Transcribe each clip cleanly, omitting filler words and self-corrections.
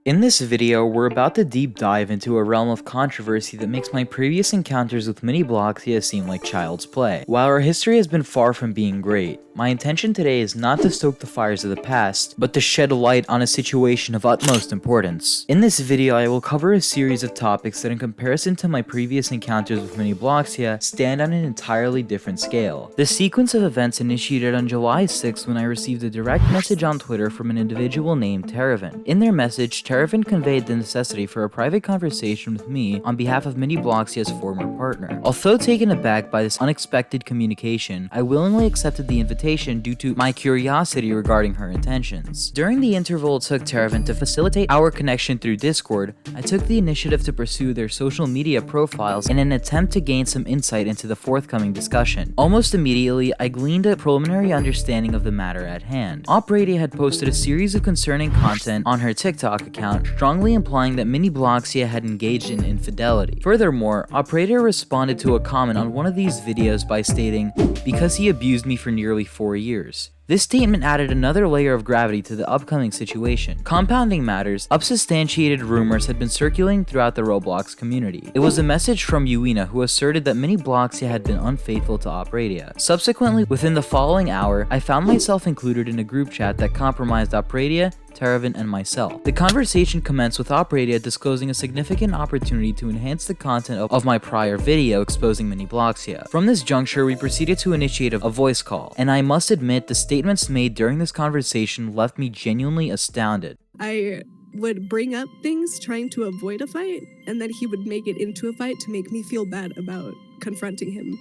In this video, we're about to deep dive into a realm of controversy that makes my previous encounters with Minibloxia seem like child's play. While our history has been far from being great, my intention today is not to stoke the fires of the past, but to shed light on a situation of utmost importance. In this video, I will cover a series of topics that in comparison to my previous encounters with Minibloxia, stand on an entirely different scale. The sequence of events initiated on July 6th when I received a direct message on Twitter from an individual named Teravan. In their message, Teravan conveyed the necessity for a private conversation with me on behalf of Minibloxia's former partner. Although taken aback by this unexpected communication, I willingly accepted the invitation due to my curiosity regarding her intentions. During the interval it took Teravan to facilitate our connection through Discord, I took the initiative to pursue their social media profiles in an attempt to gain some insight into the forthcoming discussion. Almost immediately, I gleaned a preliminary understanding of the matter at hand. Opradea had posted a series of concerning content on her TikTok account, strongly implying that Minibloxia had engaged in infidelity. Furthermore, Opradea responded to a comment on one of these videos by stating, "Because he abused me for nearly 4 years." This statement added another layer of gravity to the upcoming situation. Compounding matters, unsubstantiated rumors had been circulating throughout the Roblox community. It was a message from Uina who asserted that Minibloxia had been unfaithful to Opradea. Subsequently, within the following hour, I found myself included in a group chat that compromised Opradea, Teravan, and myself. The conversation commenced with Opradea disclosing a significant opportunity to enhance the content of my prior video exposing Minibloxia. From this juncture, we proceeded to initiate a voice call, and I must admit the statements made during this conversation left me genuinely astounded. I would bring up things trying to avoid a fight, and then he would make it into a fight to make me feel bad about confronting him.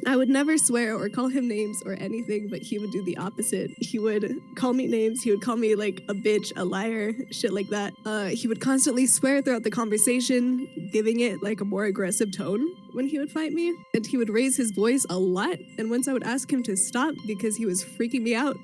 I would never swear or call him names or anything, but he would do the opposite. He would call me names, he would call me like a bitch, a liar, shit like that. He would constantly swear throughout the conversation, giving it like a more aggressive tone when he would fight me. And he would raise his voice a lot, and once I would ask him to stop because he was freaking me out,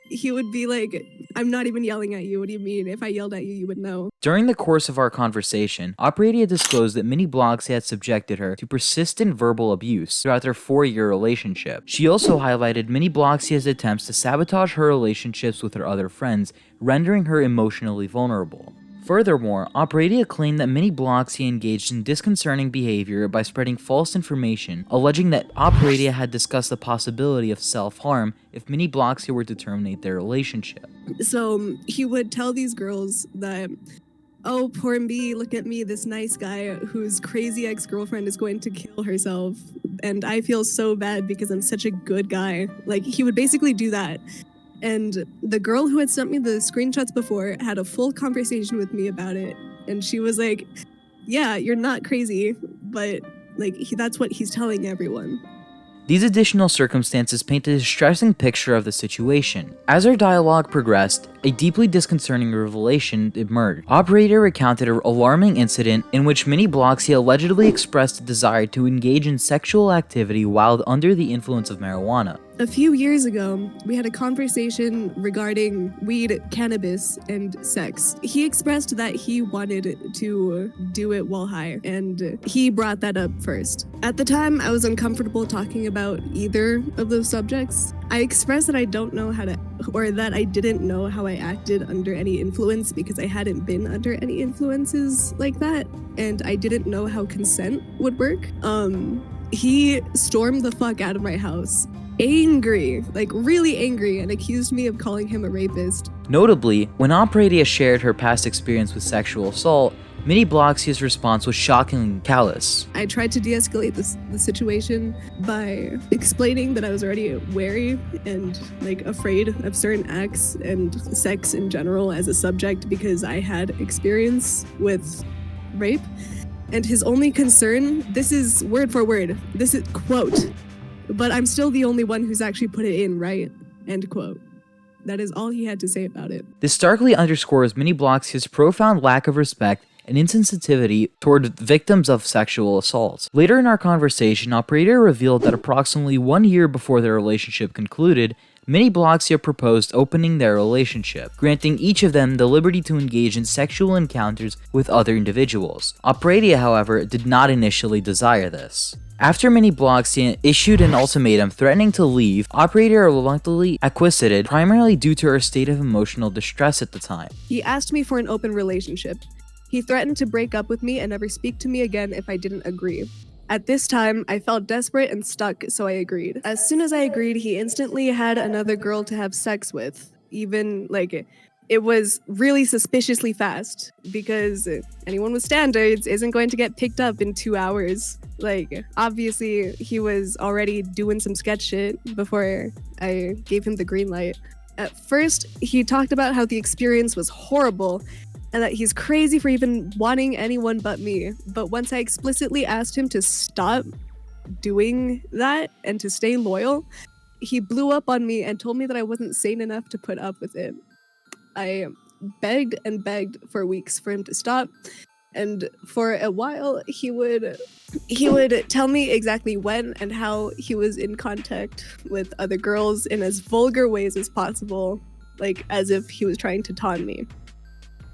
he would be like, "I'm not even yelling at you, what do you mean? If I yelled at you, you would know." During the course of our conversation, Opradea disclosed that Minibloxia had subjected her to persistent verbal abuse throughout their 4-year relationship. She also highlighted Minibloxia's attempts to sabotage her relationships with her other friends, rendering her emotionally vulnerable. Furthermore, Opradea claimed that Minibloxia engaged in disconcerting behavior by spreading false information, alleging that Opradea had discussed the possibility of self-harm if Minibloxia were to terminate their relationship. So he would tell these girls that, "Oh, poor me, look at me, this nice guy whose crazy ex-girlfriend is going to kill herself, and I feel so bad because I'm such a good guy." Like, he would basically do that. And the girl who had sent me the screenshots before had a full conversation with me about it, and she was like, "Yeah, you're not crazy, but like that's what he's telling everyone." These additional circumstances paint a distressing picture of the situation. As our dialogue progressed, a deeply disconcerting revelation emerged. Opradea recounted an alarming incident in which Minibloxia allegedly expressed a desire to engage in sexual activity while under the influence of marijuana. A few years ago, we had a conversation regarding weed, cannabis, and sex. He expressed that he wanted to do it while high, and he brought that up first. At the time, I was uncomfortable talking about either of those subjects. I expressed that I don't know how to, or that I didn't know how I acted under any influence because I hadn't been under any influences like that, and I didn't know how consent would work. He stormed the fuck out of my house. Angry, like really angry, and accused me of calling him a rapist. Notably, when Opradea shared her past experience with sexual assault, Minibloxia's response was shockingly callous. I tried to de-escalate the situation by explaining that I was already wary and like afraid of certain acts and sex in general as a subject because I had experience with rape. And his only concern, this is word for word, this is quote, "But I'm still the only one who's actually put it in, right?" End quote. That is all he had to say about it. This starkly underscores Minibloxia's profound lack of respect and insensitivity toward victims of sexual assault. Later in our conversation, Opradea revealed that approximately 1 year before their relationship concluded, Minibloxia proposed opening their relationship, granting each of them the liberty to engage in sexual encounters with other individuals. Opradea, however, did not initially desire this. After Minibloxia issued an ultimatum threatening to leave, Opradea reluctantly acquiesced, primarily due to her state of emotional distress at the time. He asked me for an open relationship. He threatened to break up with me and never speak to me again if I didn't agree. At this time, I felt desperate and stuck, so I agreed. As soon as I agreed, he instantly had another girl to have sex with. Even, it was really suspiciously fast, because anyone with standards isn't going to get picked up in 2 hours. Obviously, he was already doing some sketch shit before I gave him the green light. At first, he talked about how the experience was horrible, and that he's crazy for even wanting anyone but me. But once I explicitly asked him to stop doing that and to stay loyal, he blew up on me and told me that I wasn't sane enough to put up with it. I begged and begged for weeks for him to stop, and for a while he would tell me exactly when and how he was in contact with other girls in as vulgar ways as possible, as if he was trying to taunt me.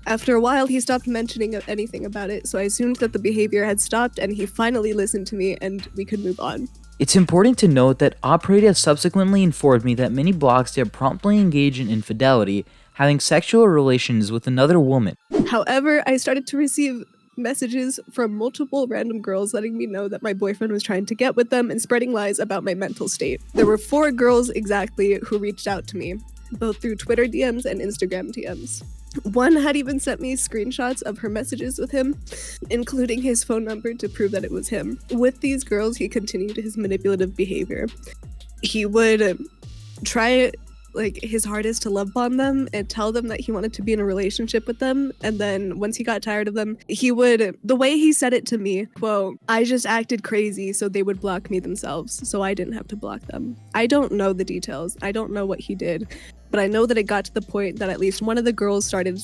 After a while, he stopped mentioning anything about it, so I assumed that the behavior had stopped and he finally listened to me and we could move on. It's important to note that Opradea subsequently informed me that Minibloxia promptly engaged in infidelity, having sexual relations with another woman. However, I started to receive messages from multiple random girls letting me know that my boyfriend was trying to get with them and spreading lies about my mental state. There were 4 girls exactly who reached out to me, both through Twitter DMs and Instagram DMs. One had even sent me screenshots of her messages with him, including his phone number to prove that it was him. With these girls, he continued his manipulative behavior. He would try his hardest to love bomb them and tell them that he wanted to be in a relationship with them, and then once he got tired of them, the way he said it to me, quote, "I just acted crazy so they would block me themselves, so I didn't have to block them." I don't know the details. I don't know what he did, but I know that it got to the point that at least one of the girls started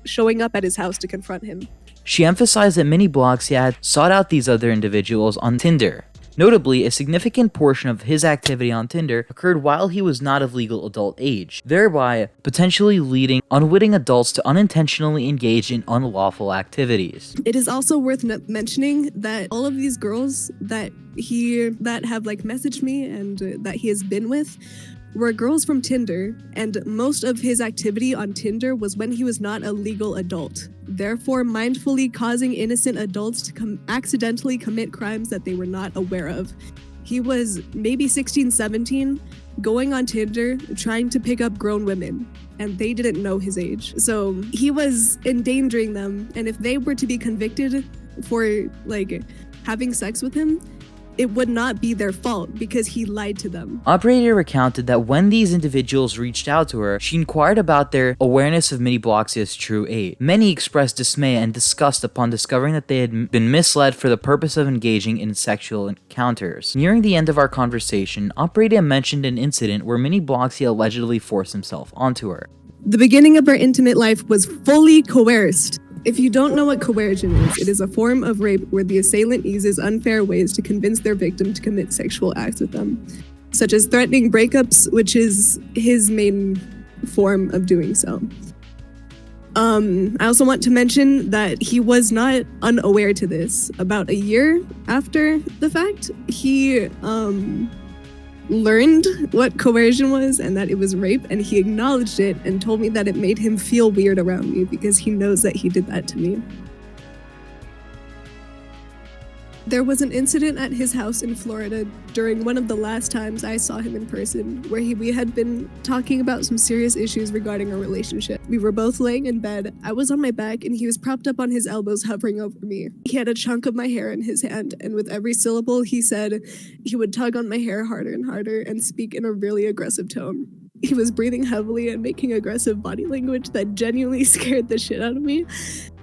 showing up at his house to confront him. She emphasized that Minibloxia had sought out these other individuals on Tinder. Notably, a significant portion of his activity on Tinder occurred while he was not of legal adult age, thereby potentially leading unwitting adults to unintentionally engage in unlawful activities. It is also worth mentioning that all of these girls that have messaged me and that he has been with were girls from Tinder, and most of his activity on Tinder was when he was not a legal adult, therefore mindfully causing innocent adults to accidentally commit crimes that they were not aware of. He was maybe 16, 17, going on Tinder, trying to pick up grown women, and they didn't know his age. So he was endangering them, and if they were to be convicted for having sex with him, it would not be their fault because he lied to them. Opradea recounted that when these individuals reached out to her, she inquired about their awareness of Minibloxia's true age. Many expressed dismay and disgust upon discovering that they had been misled for the purpose of engaging in sexual encounters. Nearing the end of our conversation, Opradea mentioned an incident where Minibloxia allegedly forced himself onto her. The beginning of our intimate life was fully coerced. If you don't know what coercion is, it is a form of rape where the assailant uses unfair ways to convince their victim to commit sexual acts with them, such as threatening breakups, which is his main form of doing so. I also want to mention that he was not unaware to this. About a year after the fact, he learned what coercion was and that it was rape, and he acknowledged it and told me that it made him feel weird around me because he knows that he did that to me. There was an incident at his house in Florida during one of the last times I saw him in person, where we had been talking about some serious issues regarding our relationship. We were both laying in bed. I was on my back and he was propped up on his elbows hovering over me. He had a chunk of my hair in his hand, and with every syllable he said, he would tug on my hair harder and harder and speak in a really aggressive tone. He was breathing heavily and making aggressive body language that genuinely scared the shit out of me,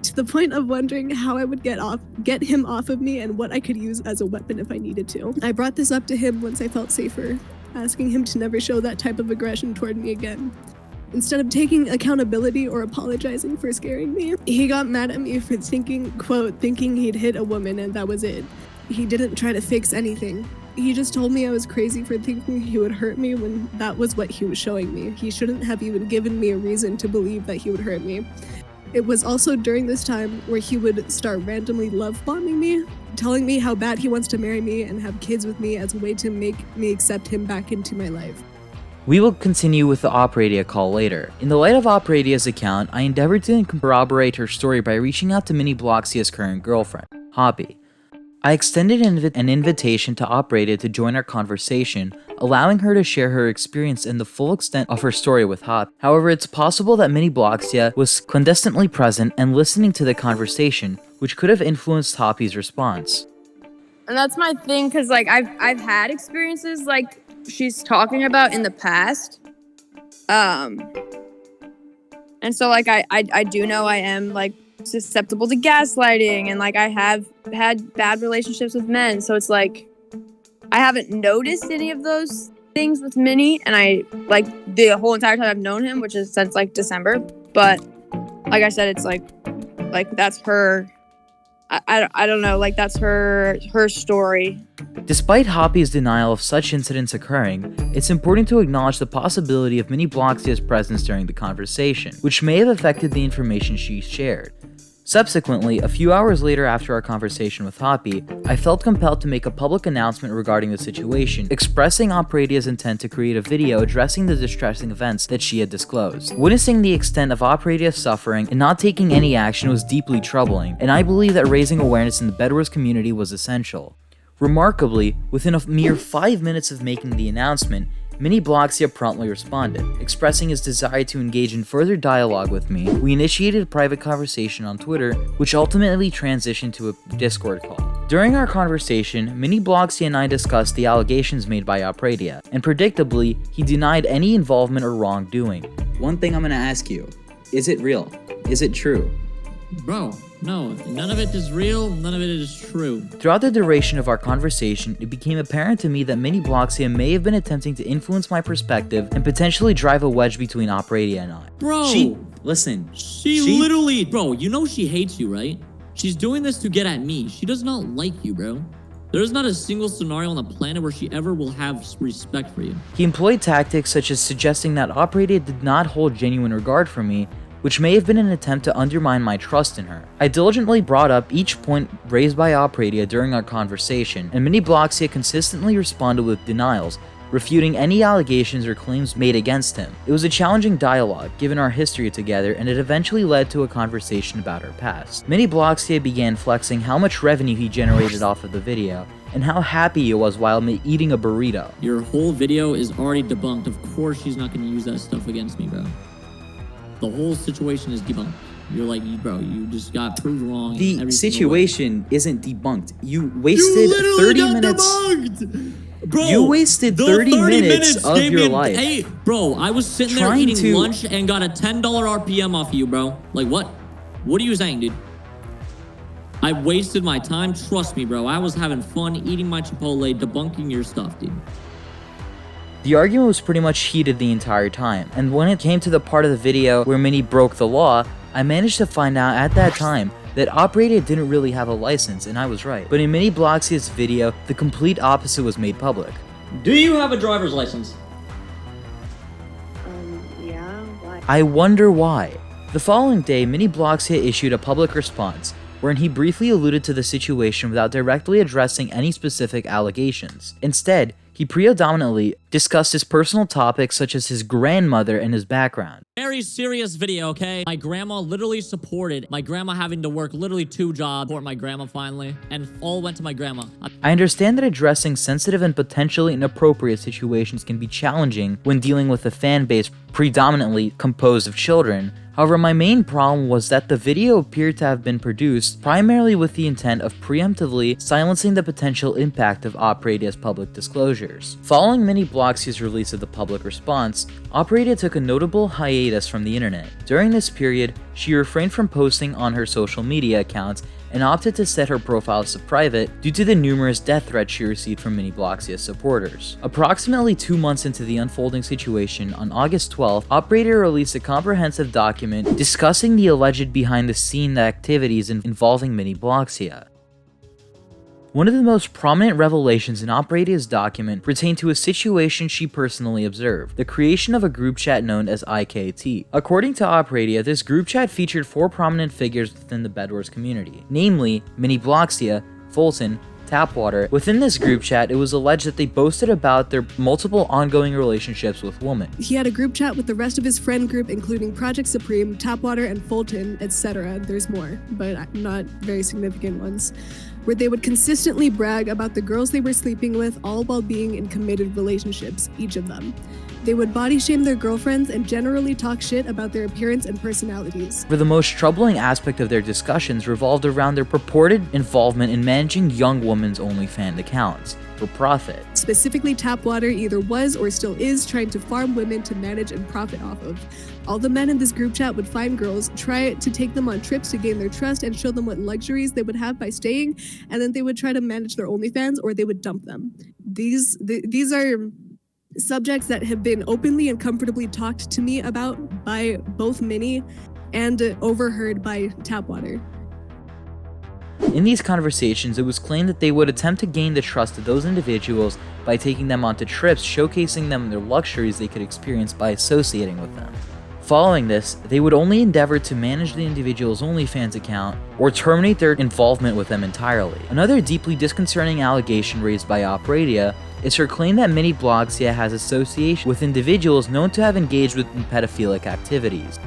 to the point of wondering how I would get him off of me and what I could use as a weapon if I needed to. I brought this up to him once I felt safer, asking him to never show that type of aggression toward me again. Instead of taking accountability or apologizing for scaring me, he got mad at me for thinking he'd hit a woman and that was it. He didn't try to fix anything. He just told me I was crazy for thinking he would hurt me when that was what he was showing me. He shouldn't have even given me a reason to believe that he would hurt me. It was also during this time where he would start randomly love bombing me, telling me how bad he wants to marry me and have kids with me as a way to make me accept him back into my life. We will continue with the Opradea call later. In the light of Opradea's account, I endeavored to corroborate her story by reaching out to Minibloxia's current girlfriend, Hoppy. I extended an invitation to Opradea to join our conversation, allowing her to share her experience and the full extent of her story with Hop. However, it's possible that Minibloxia was clandestinely present and listening to the conversation, which could have influenced Hoppy's response. And that's my thing, because like I've had experiences like she's talking about in the past. And so like I do know I am like susceptible to gaslighting, and like I have had bad relationships with men, so it's like I haven't noticed any of those things with Minnie, and I like the whole entire time I've known him, which is since like December. But like I said, it's like that's her. I don't know, like that's her story. Despite Hoppy's denial of such incidents occurring, it's important to acknowledge the possibility of Minibloxia's presence during the conversation, which may have affected the information she shared. Subsequently, a few hours later after our conversation with Hoppy, I felt compelled to make a public announcement regarding the situation, expressing Opradea's intent to create a video addressing the distressing events that she had disclosed. Witnessing the extent of Opradea's suffering and not taking any action was deeply troubling, and I believe that raising awareness in the Bedwars community was essential. Remarkably, within a mere 5 minutes of making the announcement, Minibloxia promptly responded, expressing his desire to engage in further dialogue with me. We initiated a private conversation on Twitter, which ultimately transitioned to a Discord call. During our conversation, Minibloxia and I discussed the allegations made by Opradea, and predictably, he denied any involvement or wrongdoing. One thing I'm gonna ask you, is it real? Is it true? Bro, no, none of it is real, none of it is true. Throughout the duration of our conversation, it became apparent to me that Minibloxia may have been attempting to influence my perspective and potentially drive a wedge between Opradea and I. Bro! She Literally, bro, you know she hates you, right? She's doing this to get at me. She does not like you, bro. There's not a single scenario on the planet where she ever will have respect for you. He employed tactics such as suggesting that Opradea did not hold genuine regard for me, which may have been an attempt to undermine my trust in her. I diligently brought up each point raised by Opradea during our conversation, and Minibloxia consistently responded with denials, refuting any allegations or claims made against him. It was a challenging dialogue, given our history together, and it eventually led to a conversation about her past. Minibloxia began flexing how much revenue he generated off of the video, and how happy he was while eating a burrito. Your whole video is already debunked. Of course she's not going to use that stuff against me, bro. The whole situation is debunked. You're like, bro, you just got proved wrong. The situation isn't debunked. You wasted 30 minutes. Debunked! Bro, you wasted 30 minutes of your life. Hey, bro, I was sitting there eating lunch and got a $10 RPM off of you, bro. Like, what? What are you saying, dude? I wasted my time. Trust me, bro. I was having fun eating my Chipotle, debunking your stuff, dude. The argument was pretty much heated the entire time, and when it came to the part of the video where Minnie broke the law, I managed to find out at that time that Opradea didn't really have a license, and I was right. But in Minibloxia's video, the complete opposite was made public. Do you have a driver's license? Yeah, why? I wonder why. The following day, Minibloxia issued a public response, wherein he briefly alluded to the situation without directly addressing any specific allegations. Instead, he predominantly discussed his personal topics such as his grandmother and his background. Very serious video, okay? My grandma literally supported my grandma having to work literally 2 jobs for my grandma finally, and all went to my grandma. I understand that addressing sensitive and potentially inappropriate situations can be challenging when dealing with a fan base predominantly composed of children. However, my main problem was that the video appeared to have been produced primarily with the intent of preemptively silencing the potential impact of Opradea's public disclosures. Following Minibloxia's release of the public response, Opradea took a notable hiatus from the internet. During this period, she refrained from posting on her social media accounts and opted to set her profiles to private due to the numerous death threats she received from Minibloxia's supporters. Approximately 2 months into the unfolding situation, on August 12th, Opradea released a comprehensive document discussing the alleged behind-the-scene activities involving Minibloxia. One of the most prominent revelations in Opradea's document pertained to a situation she personally observed, the creation of a group chat known as IKT. According to Opradea, this group chat featured 4 prominent figures within the Bedwars community, namely Minibloxia, Foltyn, Tapwater. Within this group chat, it was alleged that they boasted about their multiple ongoing relationships with women. He had a group chat with the rest of his friend group, including Project Supreme, Tapwater, and Foltyn, etc. There's more, but not very significant ones, where they would consistently brag about the girls they were sleeping with, all while being in committed relationships, each of them. They would body shame their girlfriends and generally talk shit about their appearance and personalities. For the most troubling aspect of their discussions revolved around their purported involvement in managing young women's OnlyFans accounts for profit. Specifically, Tapwater either was or still is trying to farm women to manage and profit off of. All the men in this group chat would find girls, try to take them on trips to gain their trust and show them what luxuries they would have by staying, and then they would try to manage their OnlyFans or they would dump them. These are subjects that have been openly and comfortably talked to me about by both Mini and overheard by Tapwater. In these conversations, it was claimed that they would attempt to gain the trust of those individuals by taking them onto trips, showcasing them their luxuries they could experience by associating with them. Following this, they would only endeavor to manage the individual's OnlyFans account or terminate their involvement with them entirely. Another deeply disconcerting allegation raised by Opradea is her claim that Minibloxia has association with individuals known to have engaged with pedophilic activities.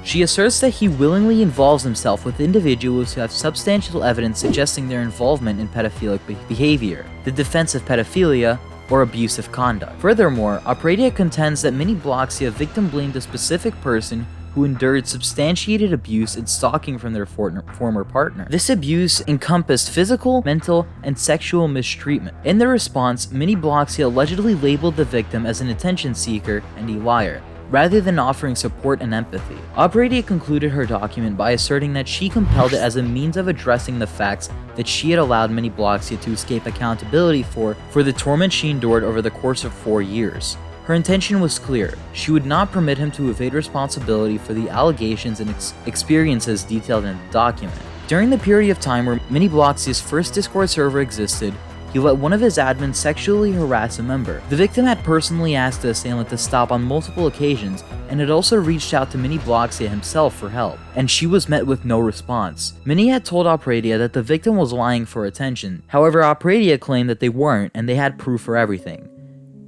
She asserts that he willingly involves himself with individuals who have substantial evidence suggesting their involvement in pedophilic behavior, the defense of pedophilia, or abusive conduct. Furthermore, Opradea contends that Minibloxia victim blamed a specific person who endured substantiated abuse and stalking from their former partner. This abuse encompassed physical, mental, and sexual mistreatment. In their response, Minibloxia allegedly labeled the victim as an attention seeker and a liar, rather than offering support and empathy. Opradea concluded her document by asserting that she compelled it as a means of addressing the facts that she had allowed Minibloxia to escape accountability for the torment she endured over the course of 4 years. Her intention was clear. She would not permit him to evade responsibility for the allegations and experiences detailed in the document. During the period of time where Minibloxia's first Discord server existed, he let one of his admins sexually harass a member. The victim had personally asked the assailant to stop on multiple occasions and had also reached out to Minibloxia himself for help, and she was met with no response. Mini had told Opradea that the victim was lying for attention. However, Opradea claimed that they weren't and they had proof for everything.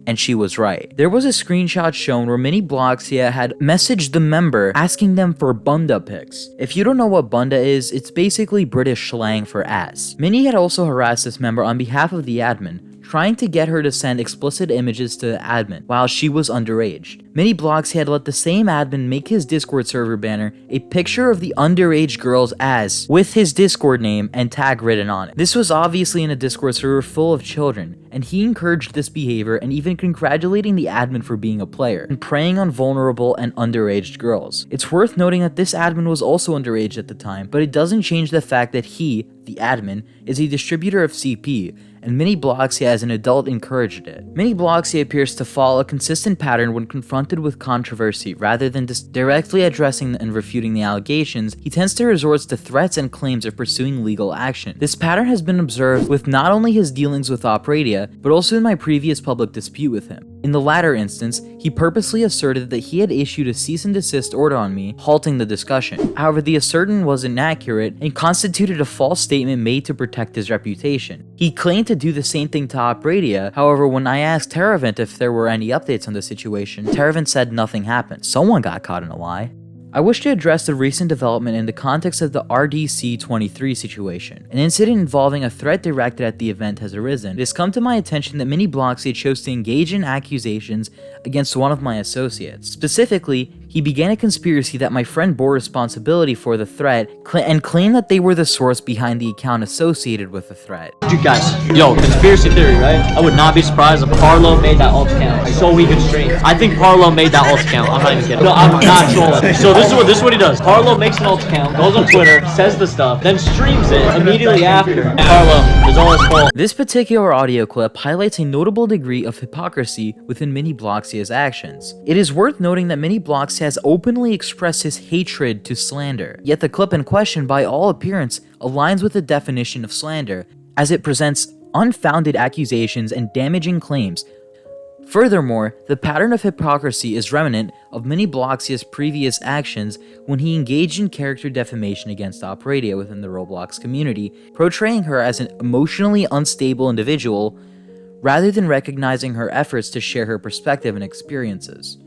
And she was right. There was a screenshot shown where Minibloxia had messaged the member asking them for bunda pics. If you don't know what bunda is, it's basically British slang for ass. Mini had also harassed this member on behalf of the admin, trying to get her to send explicit images to the admin while she was underage. Minibloxia had let the same admin make his Discord server banner a picture of the underage girl's ass with his Discord name and tag written on it. This was obviously in a Discord server full of children, and he encouraged this behavior and even congratulating the admin for being a player and preying on vulnerable and underage girls. It's worth noting that this admin was also underage at the time, but it doesn't change the fact that he, the admin, is a distributor of CP, and Minibloxia as an adult encouraged it. Minibloxia appears to follow a consistent pattern when confronted with controversy. Rather than directly addressing and refuting the allegations, he tends to resort to threats and claims of pursuing legal action. This pattern has been observed with not only his dealings with Opradea, but also in my previous public dispute with him. In the latter instance, he purposely asserted that he had issued a cease and desist order on me, halting the discussion. However, the assertion was inaccurate and constituted a false statement made to protect his reputation. He claimed to do the same thing to Opradea. However, when I asked Terravent if there were any updates on the situation, Terravent said nothing happened. Someone got caught in a lie. I wish to address the recent development in the context of the RDC-23 situation. An incident involving a threat directed at the event has arisen. It has come to my attention that Minibloxia chose to engage in accusations against one of my associates. Specifically, he began a conspiracy that my friend bore responsibility for the threat and claimed that they were the source behind the account associated with the threat. Dude, guys, yo, conspiracy theory, right? I would not be surprised if Parlo made that alt account so we could stream. I think Parlo made that alt account. I'm not even kidding. No, I'm not trolling. So this is what he does. Parlo makes an alt account, goes on Twitter, says the stuff, then streams it immediately after. Parlo is all his fault. This particular audio clip highlights a notable degree of hypocrisy within Minibloxia's actions. It is worth noting that Minibloxia has openly expressed his hatred to slander, yet the clip in question, by all appearance, aligns with the definition of slander, as it presents unfounded accusations and damaging claims. Furthermore, the pattern of hypocrisy is remnant of Minibloxia's previous actions when he engaged in character defamation against Opradea within the Roblox community, portraying her as an emotionally unstable individual rather than recognizing her efforts to share her perspective and experiences.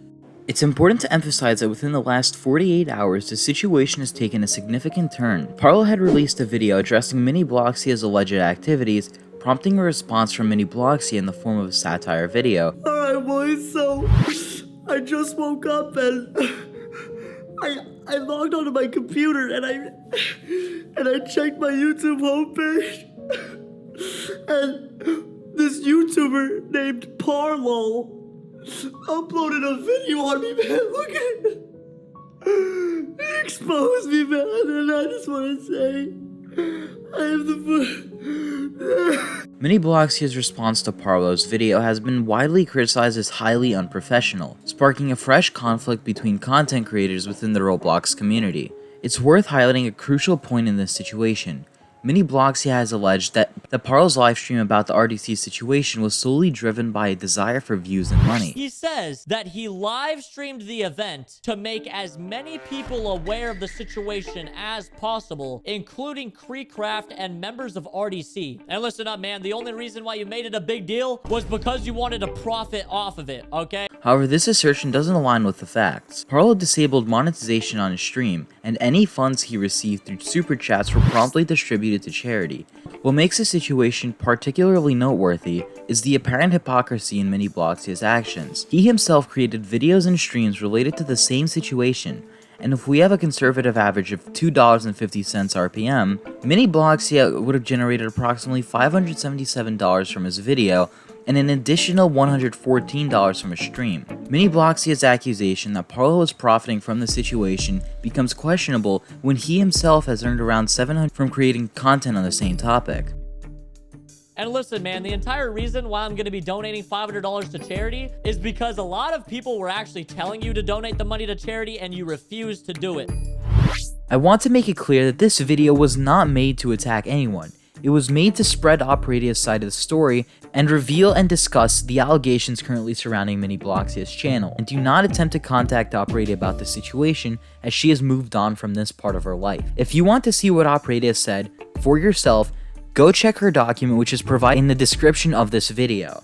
It's important to emphasize that within the last 48 hours, the situation has taken a significant turn. Parlo had released a video addressing Minibloxia's alleged activities, prompting a response from Minibloxia in the form of a satire video. Alright boys, so I just woke up and I logged onto my computer and I checked my YouTube homepage and this YouTuber named Parlo uploaded a video on me, man. Look at it. He exposed me, man, and I just want to say I have the Minibloxia's response to Parlo's video has been widely criticized as highly unprofessional, sparking a fresh conflict between content creators within the Roblox community. It's worth highlighting a crucial point in this situation. Minibloxia has alleged that Parlo's livestream about the RDC situation was solely driven by a desire for views and money. He says that he live streamed the event to make as many people aware of the situation as possible, including Creecraft and members of RDC. And listen up, man, the only reason why you made it a big deal was because you wanted to profit off of it, okay? However, this assertion doesn't align with the facts. Parlo disabled monetization on his stream, and any funds he received through super chats were promptly distributed to charity. What makes the situation particularly noteworthy is the apparent hypocrisy in Minibloxia's actions. He himself created videos and streams related to the same situation, and if we have a conservative average of $2.50 RPM, Minibloxia would have generated approximately $577 from his video and an additional $114 from a stream. Minibloxia's accusation that Parlo is profiting from the situation becomes questionable when he himself has earned around $700 from creating content on the same topic. And listen, man, the entire reason why I'm going to be donating $500 to charity is because a lot of people were actually telling you to donate the money to charity and you refused to do it. I want to make it clear that this video was not made to attack anyone. It was made to spread Opradea's side of the story and reveal and discuss the allegations currently surrounding Minibloxia's channel, and do not attempt to contact Opradea about the situation as she has moved on from this part of her life. If you want to see what Opradea said for yourself, go check her document, which is provided in the description of this video.